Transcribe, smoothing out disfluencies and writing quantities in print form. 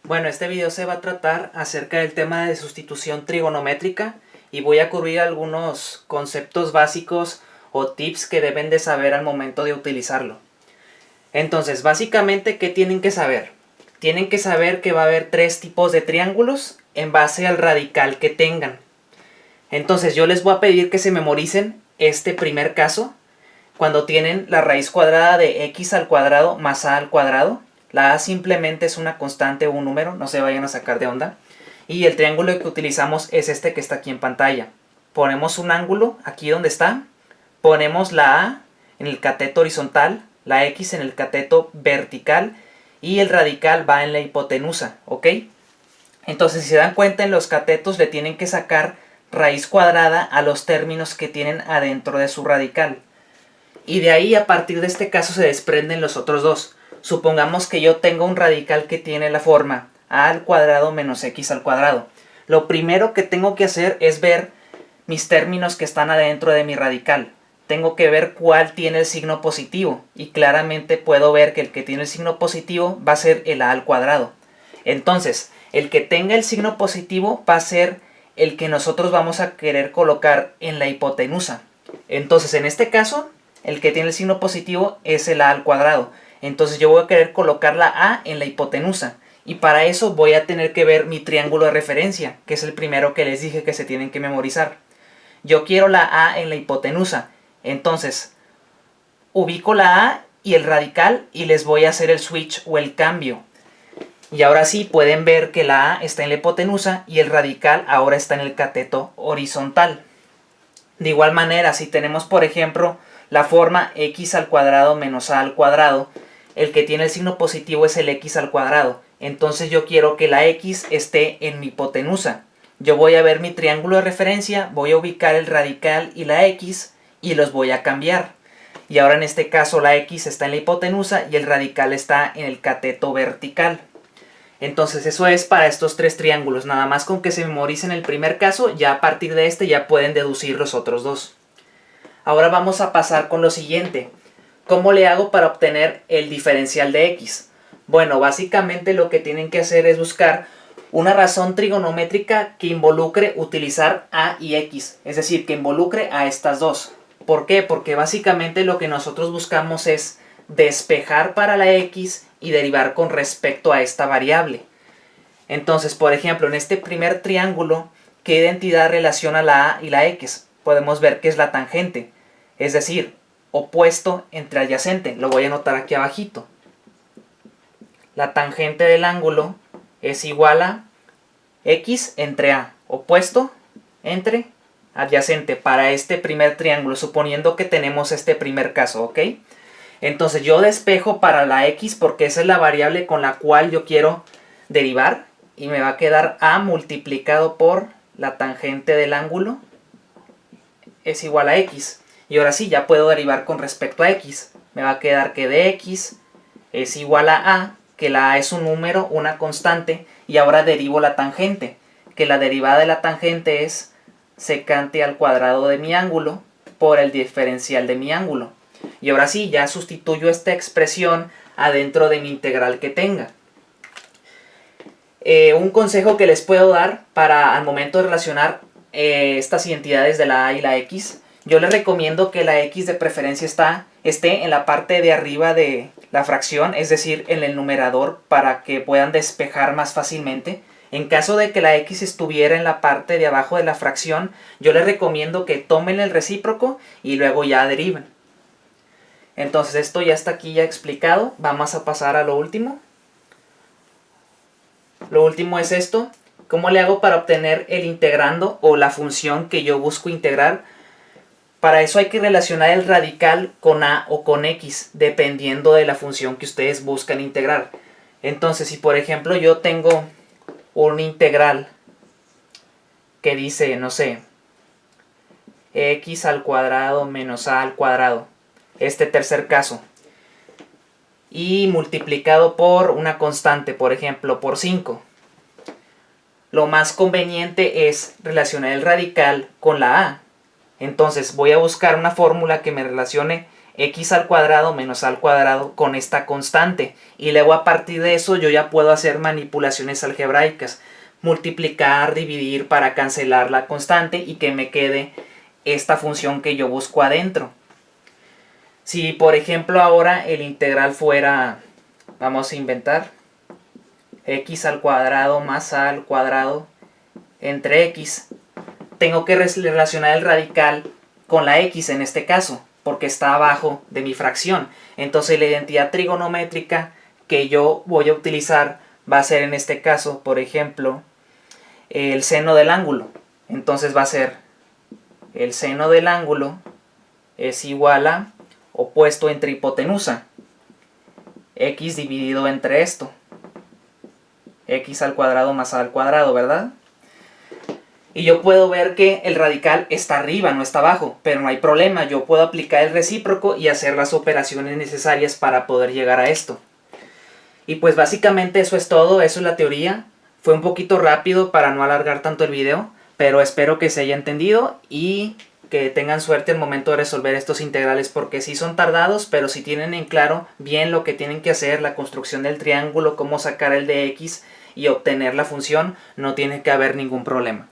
Bueno, este video se va a tratar acerca del tema de sustitución trigonométrica y voy a cubrir algunos conceptos básicos o tips que deben de saber al momento de utilizarlo. Entonces, básicamente, ¿qué tienen que saber? Tienen que saber que va a haber tres tipos de triángulos en base al radical que tengan. Entonces, yo les voy a pedir que se memoricen este primer caso, cuando tienen la raíz cuadrada de x al cuadrado más a al cuadrado. La a simplemente es una constante o un número, no se vayan a sacar de onda. Y el triángulo que utilizamos es este que está aquí en pantalla. Ponemos un ángulo aquí donde está, ponemos la a en el cateto horizontal, la x en el cateto vertical y el radical va en la hipotenusa, ¿ok? Entonces, si se dan cuenta, en los catetos le tienen que sacar raíz cuadrada a los términos que tienen adentro de su radical. Y de ahí, a partir de este caso, se desprenden los otros dos. Supongamos que yo tengo un radical que tiene la forma a al cuadrado menos x al cuadrado. Lo primero que tengo que hacer es ver mis términos que están adentro de mi radical. Tengo que ver cuál tiene el signo positivo. Y claramente puedo ver que el que tiene el signo positivo va a ser el a al cuadrado. Entonces, el que tenga el signo positivo va a ser el que nosotros vamos a querer colocar en la hipotenusa. Entonces, en este caso, el que tiene el signo positivo es el a al cuadrado. Entonces yo voy a querer colocar la a en la hipotenusa. Y para eso voy a tener que ver mi triángulo de referencia, que es el primero que les dije que se tienen que memorizar. Yo quiero la a en la hipotenusa. Entonces, ubico la a y el radical y les voy a hacer el switch o el cambio. Y ahora sí pueden ver que la a está en la hipotenusa y el radical ahora está en el cateto horizontal. De igual manera, si tenemos, por ejemplo, la forma x al cuadrado menos a al cuadrado, el que tiene el signo positivo es el x al cuadrado. Entonces yo quiero que la x esté en mi hipotenusa. Yo voy a ver mi triángulo de referencia, voy a ubicar el radical y la x y los voy a cambiar. Y ahora en este caso la x está en la hipotenusa y el radical está en el cateto vertical. Entonces eso es para estos tres triángulos. Nada más con que se memoricen el primer caso, ya a partir de este ya pueden deducir los otros dos. Ahora vamos a pasar con lo siguiente. ¿Cómo le hago para obtener el diferencial de x? Bueno, básicamente lo que tienen que hacer es buscar una razón trigonométrica que involucre utilizar a y x. Es decir, que involucre a estas dos. ¿Por qué? Porque básicamente lo que nosotros buscamos es despejar para la x y derivar con respecto a esta variable. Entonces, por ejemplo, en este primer triángulo, ¿qué identidad relaciona la a y la x? Podemos ver que es la tangente, es decir, opuesto entre adyacente. Lo voy a anotar aquí abajito. La tangente del ángulo es igual a x entre a, opuesto entre adyacente, para este primer triángulo, suponiendo que tenemos este primer caso, ¿ok? Entonces yo despejo para la x porque esa es la variable con la cual yo quiero derivar y me va a quedar a multiplicado por la tangente del ángulo es igual a x. Y ahora sí, ya puedo derivar con respecto a x. Me va a quedar que de x es igual a, que la a es un número, una constante, y ahora derivo la tangente, que la derivada de la tangente es secante al cuadrado de mi ángulo por el diferencial de mi ángulo. Y ahora sí, ya sustituyo esta expresión adentro de mi integral que tenga. Un consejo que les puedo dar para al momento de relacionar estas identidades de la a y la x, yo les recomiendo que la x de preferencia esté en la parte de arriba de la fracción, es decir, en el numerador, para que puedan despejar más fácilmente. En caso de que la x estuviera en la parte de abajo de la fracción, yo les recomiendo que tomen el recíproco y luego ya deriven. Entonces esto ya está aquí ya explicado. Vamos a pasar a lo último. Lo último es esto. ¿Cómo le hago para obtener el integrando o la función que yo busco integrar? Para eso hay que relacionar el radical con a o con x, dependiendo de la función que ustedes buscan integrar. Entonces, si por ejemplo yo tengo un integral que dice, no sé, x al cuadrado menos a al cuadrado, este tercer caso, y multiplicado por una constante, por ejemplo, por 5. Lo más conveniente es relacionar el radical con la a. Entonces voy a buscar una fórmula que me relacione x al cuadrado menos a al cuadrado con esta constante. Y luego a partir de eso yo ya puedo hacer manipulaciones algebraicas. Multiplicar, dividir para cancelar la constante y que me quede esta función que yo busco adentro. Si por ejemplo ahora el integral fuera, vamos a inventar, x al cuadrado más a al cuadrado entre x, tengo que relacionar el radical con la x en este caso, porque está abajo de mi fracción. Entonces la identidad trigonométrica que yo voy a utilizar va a ser en este caso, por ejemplo, el seno del ángulo. Entonces va a ser el seno del ángulo es igual a opuesto entre hipotenusa, x dividido entre esto, x al cuadrado más a al cuadrado, ¿verdad? Y yo puedo ver que el radical está arriba, no está abajo, pero no hay problema, yo puedo aplicar el recíproco y hacer las operaciones necesarias para poder llegar a esto. Y pues básicamente eso es todo, eso es la teoría. Fue un poquito rápido para no alargar tanto el video, pero espero que se haya entendido y que tengan suerte al momento de resolver estos integrales, porque sí son tardados, pero si tienen en claro bien lo que tienen que hacer, la construcción del triángulo, cómo sacar el de x y obtener la función, no tiene que haber ningún problema.